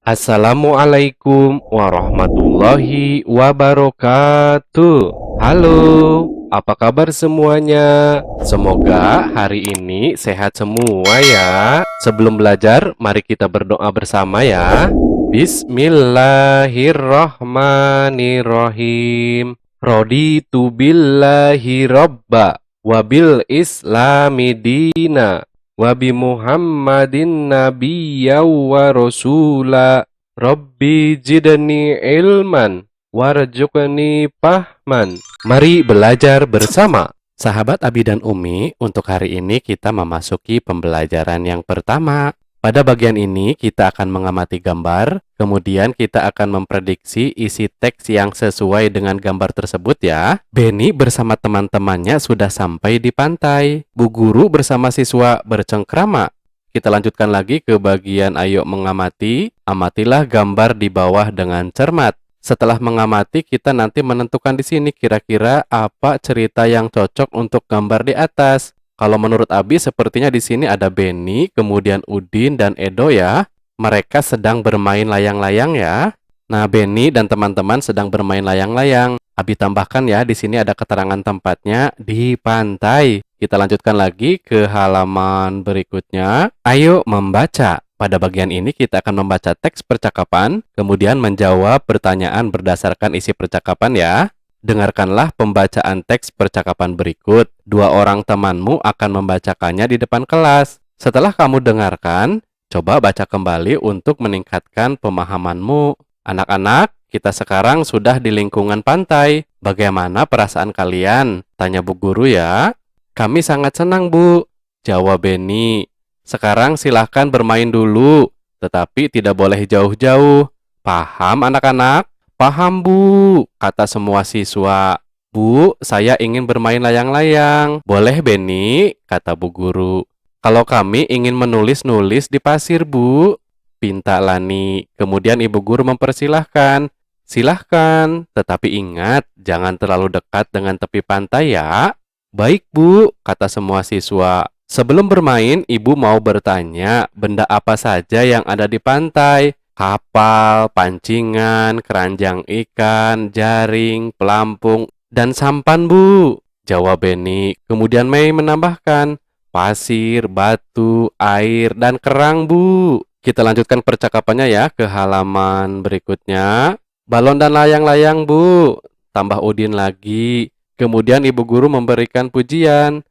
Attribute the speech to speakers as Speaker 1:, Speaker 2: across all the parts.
Speaker 1: Assalamualaikum warahmatullahi wabarakatuh. Halo, apa kabar semuanya? Semoga hari ini sehat semua ya. Sebelum belajar, mari kita berdoa bersama ya. Bismillahirrahmanirrahim. Raditu billahi robba wabil islami dina Wabi Muhammadin nabiyya wa rasula. Rabbi jidni ilman warzuqni fahman. Mari belajar bersama. Sahabat Abi dan Umi, untuk hari ini kita memasuki pembelajaran yang pertama. Pada bagian ini kita akan mengamati gambar, kemudian kita akan memprediksi isi teks yang sesuai dengan gambar tersebut ya. Benny bersama teman-temannya sudah sampai di pantai. Bu guru bersama siswa bercengkrama. Kita lanjutkan lagi ke bagian ayo mengamati. Amatilah gambar di bawah dengan cermat. Setelah mengamati, kita nanti menentukan di sini kira-kira apa cerita yang cocok untuk gambar di atas. Kalau menurut Abi, sepertinya di sini ada Benny, kemudian Udin dan Edo ya. Mereka sedang bermain layang-layang ya. Nah, Benny dan teman-teman sedang bermain layang-layang. Abi tambahkan ya, di sini ada keterangan tempatnya di pantai. Kita lanjutkan lagi ke halaman berikutnya. Ayo membaca. Pada bagian ini kita akan membaca teks percakapan, kemudian menjawab pertanyaan berdasarkan isi percakapan ya. Dengarkanlah pembacaan teks percakapan berikut. Dua orang temanmu akan membacakannya di depan kelas. Setelah kamu dengarkan, coba baca kembali untuk meningkatkan pemahamanmu. Anak-anak, kita sekarang sudah di lingkungan pantai. Bagaimana perasaan kalian? Tanya Bu Guru ya. Kami sangat senang, Bu. Jawab Benny. Sekarang silahkan bermain dulu, tetapi tidak boleh jauh-jauh. Paham anak-anak? Paham, Bu, kata semua siswa. Bu, saya ingin bermain layang-layang. Boleh, Benny, kata Bu Guru. Kalau kami ingin menulis-nulis di pasir, Bu, pinta Lani. Kemudian Ibu Guru mempersilahkan. Silahkan, tetapi ingat, jangan terlalu dekat dengan tepi pantai ya. Baik, Bu, kata semua siswa. Sebelum bermain, Ibu mau bertanya, benda apa saja yang ada di pantai? Kapal, pancingan, keranjang ikan, jaring, pelampung, dan sampan, Bu. Jawab Benny. Kemudian Mei menambahkan, pasir, batu, air, dan kerang, Bu. Kita lanjutkan percakapannya ya ke halaman berikutnya. Balon dan layang-layang, Bu. Tambah Udin lagi. Kemudian Ibu Guru memberikan pujian.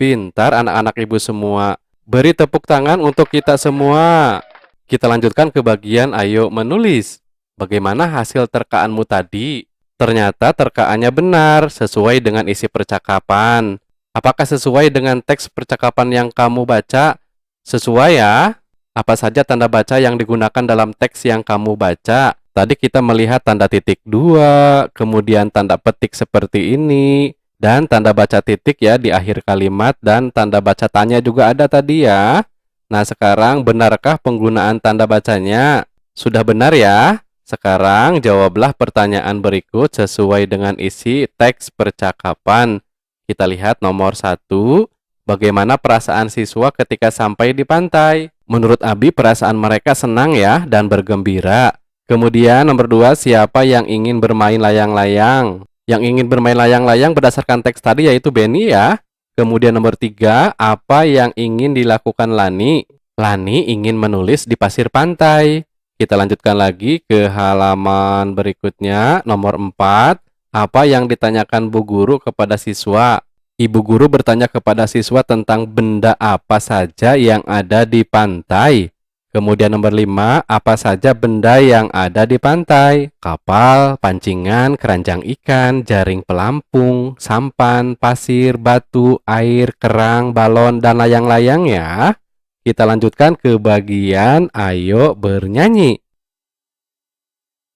Speaker 1: Pintar anak-anak Ibu semua. Beri tepuk tangan untuk kita semua. Kita lanjutkan ke bagian ayo menulis. Bagaimana hasil terkaanmu tadi? Ternyata terkaannya benar, sesuai dengan isi percakapan. Apakah sesuai dengan teks percakapan yang kamu baca? Sesuai ya? Apa saja tanda baca yang digunakan dalam teks yang kamu baca? Tadi kita melihat tanda titik dua, kemudian tanda petik seperti ini, dan tanda baca titik ya di akhir kalimat, dan tanda baca tanya juga ada tadi ya. Nah, sekarang benarkah penggunaan tanda bacanya? Sudah benar ya? Sekarang jawablah pertanyaan berikut sesuai dengan isi teks percakapan. Kita lihat nomor 1. Bagaimana perasaan siswa ketika sampai di pantai? Menurut Abi, perasaan mereka senang ya dan bergembira. Kemudian nomor 2, siapa yang ingin bermain layang-layang? Yang ingin bermain layang-layang berdasarkan teks tadi yaitu Benny ya. Kemudian nomor 3, apa yang ingin dilakukan Lani? Lani ingin menulis di pasir pantai. Kita lanjutkan lagi ke halaman berikutnya, nomor 4. Apa yang ditanyakan Bu Guru kepada siswa? Ibu Guru bertanya kepada siswa tentang benda apa saja yang ada di pantai. Kemudian nomor 5, apa saja benda yang ada di pantai? Kapal, pancingan, keranjang ikan, jaring pelampung, sampan, pasir, batu, air, kerang, balon, dan layang-layang ya. Kita lanjutkan ke bagian ayo bernyanyi.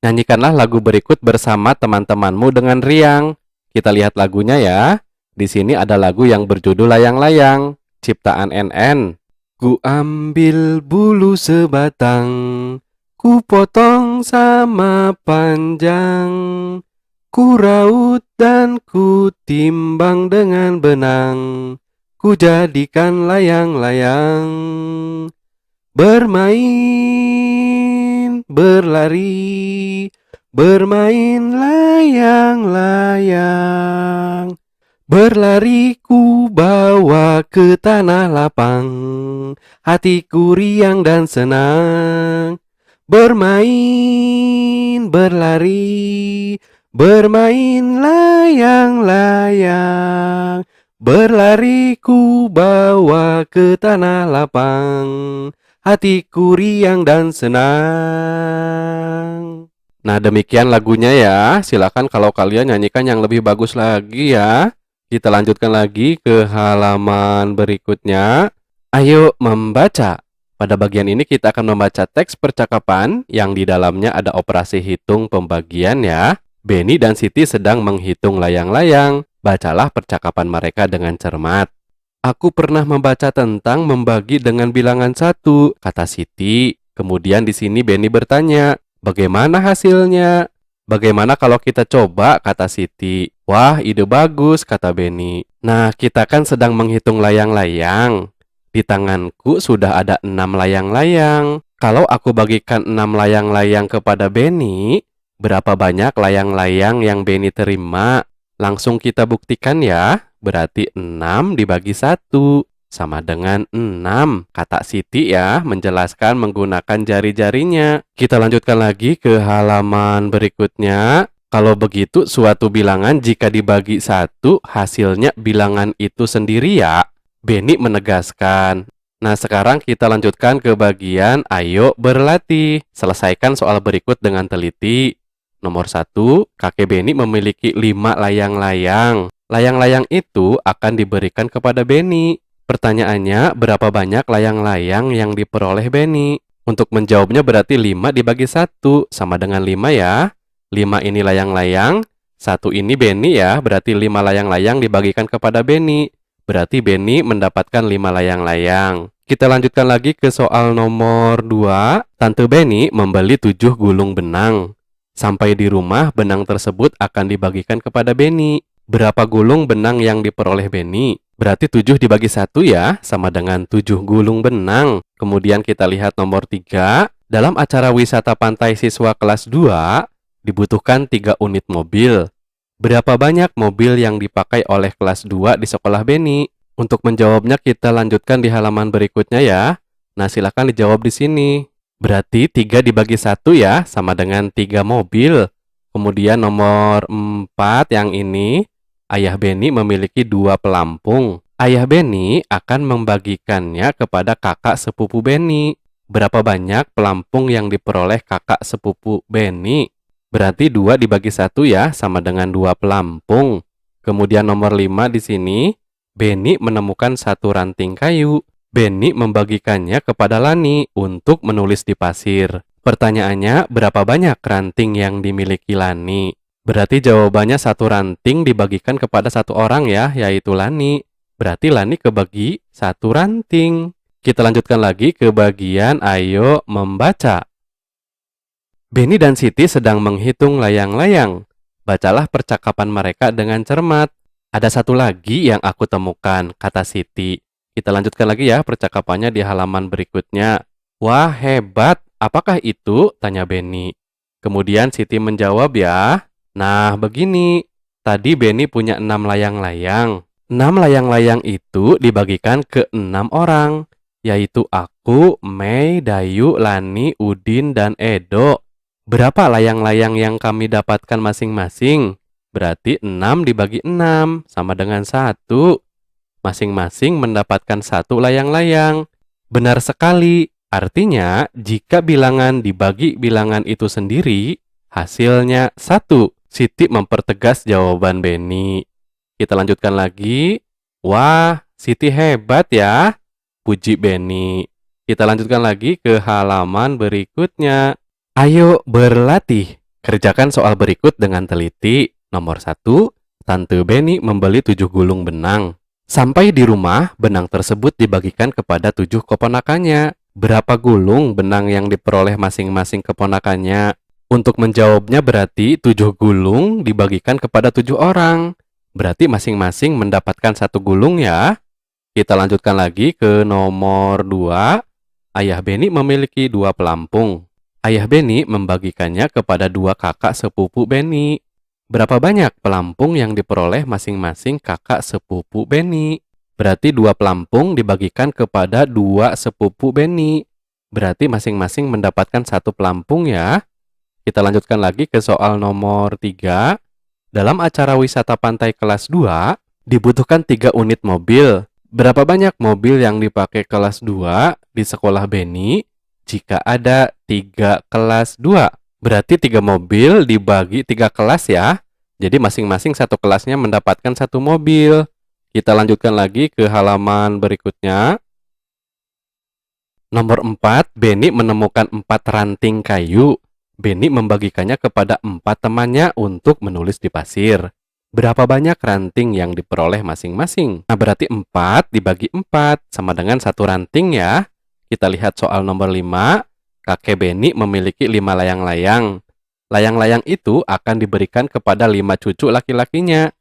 Speaker 1: Nyanyikanlah lagu berikut bersama teman-temanmu dengan riang. Kita lihat lagunya ya. Di sini ada lagu yang berjudul Layang-Layang, ciptaan NN. Ku ambil bulu sebatang, ku potong sama panjang, ku raut dan ku timbang dengan benang, ku jadikan layang-layang. Bermain, berlari, bermain layang-layang. Berlari ku bawa ke tanah lapang, hatiku riang dan senang. Bermain, berlari, bermain layang-layang. Berlari ku bawa ke tanah lapang, hatiku riang dan senang. Nah, demikian lagunya ya. Silakan kalau kalian nyanyikan yang lebih bagus lagi ya. Kita lanjutkan lagi ke halaman berikutnya. Ayo membaca. Pada bagian ini kita akan membaca teks percakapan yang di dalamnya ada operasi hitung pembagian ya. Benny dan Siti sedang menghitung layang-layang. Bacalah percakapan mereka dengan cermat. Aku pernah membaca tentang membagi dengan bilangan 1, kata Siti. Kemudian di sini Benny bertanya, bagaimana hasilnya? Bagaimana kalau kita coba, kata Siti. Wah, ide bagus, kata Benny. Nah, kita kan sedang menghitung layang-layang. Di tanganku sudah ada 6 layang-layang. Kalau aku bagikan 6 layang-layang kepada Benny, berapa banyak layang-layang yang Benny terima? Langsung kita buktikan ya. Berarti 6 dibagi 1 sama dengan 6, kata Siti ya, menjelaskan menggunakan jari-jarinya. Kita lanjutkan lagi ke halaman berikutnya. Kalau begitu, suatu bilangan jika dibagi 1, hasilnya bilangan itu sendiri ya. Benny menegaskan. Nah, sekarang kita lanjutkan ke bagian ayo berlatih. Selesaikan soal berikut dengan teliti. Nomor 1, kakek Benny memiliki 5 layang-layang. Layang-layang itu akan diberikan kepada Benny. Pertanyaannya, berapa banyak layang-layang yang diperoleh Benny? Untuk menjawabnya berarti 5 dibagi 1, sama dengan 5 ya. 5 ini layang-layang, 1 ini Benny ya, berarti 5 layang-layang dibagikan kepada Benny. Berarti Benny mendapatkan 5 layang-layang. Kita lanjutkan lagi ke soal nomor 2. Tante Benny membeli 7 gulung benang. Sampai di rumah, benang tersebut akan dibagikan kepada Benny. Berapa gulung benang yang diperoleh Benny? Berarti 7 dibagi 1 ya, sama dengan 7 gulung benang. Kemudian kita lihat nomor 3. Dalam acara wisata pantai siswa kelas 2, dibutuhkan 3 unit mobil. Berapa banyak mobil yang dipakai oleh kelas 2 di sekolah Benny? Untuk menjawabnya kita lanjutkan di halaman berikutnya ya. Nah, silakan dijawab di sini. Berarti 3 dibagi 1 ya, sama dengan 3 mobil. Kemudian nomor 4 yang ini, ayah Benny memiliki 2 pelampung. Ayah Benny akan membagikannya kepada kakak sepupu Benny. Berapa banyak pelampung yang diperoleh kakak sepupu Benny? Berarti 2 dibagi 1 ya, sama dengan 2 pelampung. Kemudian nomor 5 di sini, Benny menemukan 1 ranting kayu. Benny membagikannya kepada Lani untuk menulis di pasir. Pertanyaannya, berapa banyak ranting yang dimiliki Lani? Berarti jawabannya 1 ranting dibagikan kepada 1 orang ya, yaitu Lani. Berarti Lani kebagi 1 ranting. Kita lanjutkan lagi ke bagian ayo membaca. Benny dan Siti sedang menghitung layang-layang. Bacalah percakapan mereka dengan cermat. Ada 1 lagi yang aku temukan, kata Siti. Kita lanjutkan lagi ya percakapannya di halaman berikutnya. Wah, hebat. Apakah itu? Tanya Benny. Kemudian Siti menjawab ya. Nah, begini. Tadi Benny punya 6 layang-layang. 6 layang-layang itu dibagikan ke 6 orang. Yaitu aku, Mei, Dayu, Lani, Udin, dan Edo. Berapa layang-layang yang kami dapatkan masing-masing? Berarti 6 dibagi 6, sama dengan 1. Masing-masing mendapatkan 1 layang-layang. Benar sekali. Artinya, jika bilangan dibagi bilangan itu sendiri, hasilnya 1. Siti mempertegas jawaban Benny. Kita lanjutkan lagi. Wah, Siti hebat ya. Puji Benny. Kita lanjutkan lagi ke halaman berikutnya. Ayo berlatih. Kerjakan soal berikut dengan teliti. Nomor 1. Tante Benny membeli 7 gulung benang. Sampai di rumah, benang tersebut dibagikan kepada 7 keponakannya. Berapa gulung benang yang diperoleh masing-masing keponakannya? Untuk menjawabnya berarti 7 gulung dibagikan kepada 7 orang. Berarti masing-masing mendapatkan 1 gulung ya. Kita lanjutkan lagi ke nomor 2. Ayah Benny memiliki 2 pelampung. Ayah Beni membagikannya kepada dua kakak sepupu Beni. Berapa banyak pelampung yang diperoleh masing-masing kakak sepupu Beni? Berarti dua pelampung dibagikan kepada dua sepupu Beni. Berarti masing-masing mendapatkan satu pelampung ya. Kita lanjutkan lagi ke soal nomor 3. Dalam acara wisata pantai kelas 2, dibutuhkan 3 unit mobil. Berapa banyak mobil yang dipakai kelas 2 di sekolah Beni jika ada 3 kelas 2? Berarti 3 mobil dibagi 3 kelas ya. Jadi masing-masing satu kelasnya mendapatkan satu mobil. Kita lanjutkan lagi ke halaman berikutnya. Nomor 4, Beni menemukan 4 ranting kayu. Beni membagikannya kepada 4 temannya untuk menulis di pasir. Berapa banyak ranting yang diperoleh masing-masing? Nah, berarti 4 dibagi 4 sama dengan satu ranting ya. Kita lihat soal nomor 5. Kakek Beni memiliki 5 layang-layang. Layang-layang itu akan diberikan kepada 5 cucu laki-lakinya.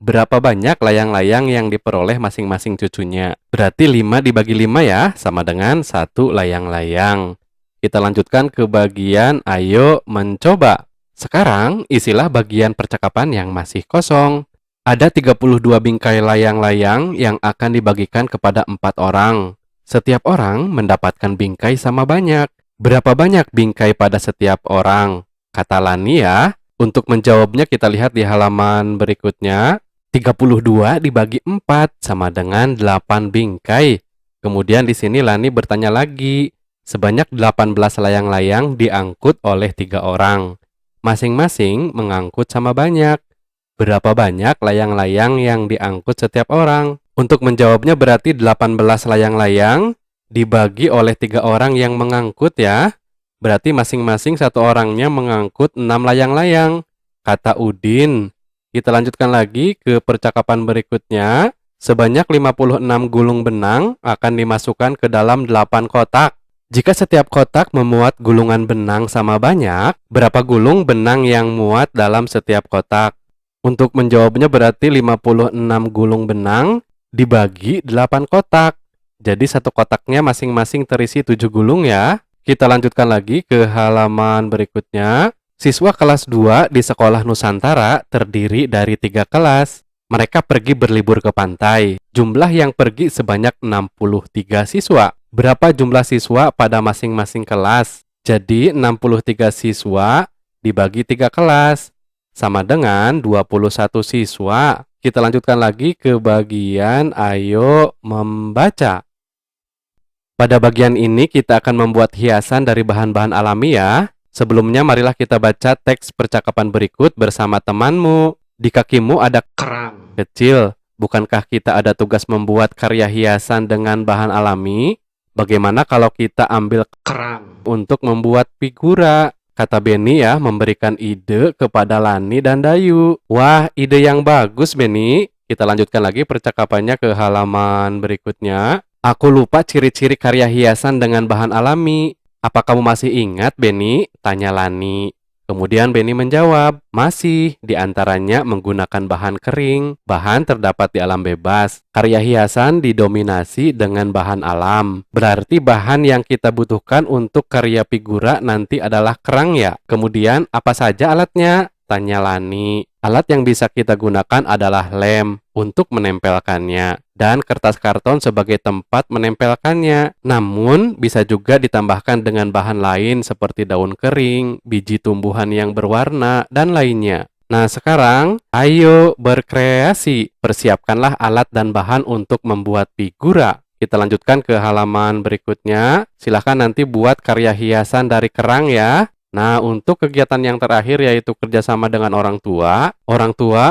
Speaker 1: Berapa banyak layang-layang yang diperoleh masing-masing cucunya? Berarti 5 dibagi 5 ya, sama dengan 1 layang-layang. Kita lanjutkan ke bagian ayo mencoba. Sekarang isilah bagian percakapan yang masih kosong. Ada 32 bingkai layang-layang yang akan dibagikan kepada 4 orang. Setiap orang mendapatkan bingkai sama banyak. Berapa banyak bingkai pada setiap orang? Kata Lani ya. Untuk menjawabnya kita lihat di halaman berikutnya. 32 dibagi 4 sama dengan 8 bingkai. Kemudian di sini Lani bertanya lagi. Sebanyak 18 layang-layang diangkut oleh 3 orang. Masing-masing mengangkut sama banyak. Berapa banyak layang-layang yang diangkut setiap orang? Untuk menjawabnya berarti 18 layang-layang dibagi oleh 3 orang yang mengangkut ya. Berarti masing-masing satu orangnya mengangkut 6 layang-layang. Kata Udin. Kita lanjutkan lagi ke percakapan berikutnya. Sebanyak 56 gulung benang akan dimasukkan ke dalam 8 kotak. Jika setiap kotak memuat gulungan benang sama banyak, berapa gulung benang yang muat dalam setiap kotak? Untuk menjawabnya berarti 56 gulung benang dibagi 8 kotak. Jadi satu kotaknya masing-masing terisi 7 gulung ya. Kita lanjutkan lagi ke halaman berikutnya. Siswa kelas 2 di Sekolah Nusantara terdiri dari 3 kelas. Mereka pergi berlibur ke pantai. Jumlah yang pergi sebanyak 63 siswa. Berapa jumlah siswa pada masing-masing kelas? Jadi 63 siswa dibagi 3 kelas. Sama dengan 21 siswa. Kita lanjutkan lagi ke bagian ayo membaca. Pada bagian ini kita akan membuat hiasan dari bahan-bahan alami ya. Sebelumnya marilah kita baca teks percakapan berikut bersama temanmu. Di kakimu ada kerang kecil. Bukankah kita ada tugas membuat karya hiasan dengan bahan alami? Bagaimana kalau kita ambil kerang untuk membuat figura? Kata Beni ya, memberikan ide kepada Lani dan Dayu. Wah, ide yang bagus Beni. Kita lanjutkan lagi percakapannya ke halaman berikutnya. Aku lupa ciri-ciri karya hiasan dengan bahan alami. Apa kamu masih ingat Beni? Tanya Lani. Kemudian Beni menjawab, masih, diantaranya menggunakan bahan kering. Bahan terdapat di alam bebas. Karya hiasan didominasi dengan bahan alam. Berarti bahan yang kita butuhkan untuk karya figura nanti adalah kerang ya. Kemudian apa saja alatnya? Tanya Lani. Alat yang bisa kita gunakan adalah lem untuk menempelkannya dan kertas karton sebagai tempat menempelkannya. Namun, bisa juga ditambahkan dengan bahan lain seperti daun kering, biji tumbuhan yang berwarna, dan lainnya. Nah, sekarang ayo berkreasi. Persiapkanlah alat dan bahan untuk membuat figura. Kita lanjutkan ke halaman berikutnya. Silahkan nanti buat karya hiasan dari kerang ya. Nah, untuk kegiatan yang terakhir yaitu kerjasama dengan orang tua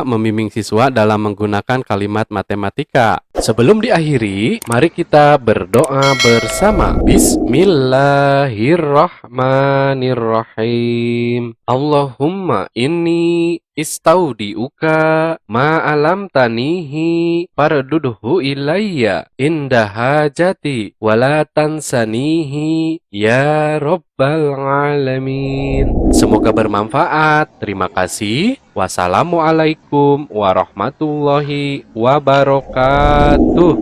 Speaker 1: membimbing siswa dalam menggunakan kalimat matematika. Sebelum diakhiri, mari kita berdoa bersama. Bismillahirrahmanirrahim. Allahumma inni istaudiuka ma'alam tanihi fardudhu ilayya inda hajati wala tansanihi ya rabbal alamin. Semoga bermanfaat. Terima kasih. Wassalamualaikum warahmatullahi wabarakatuh.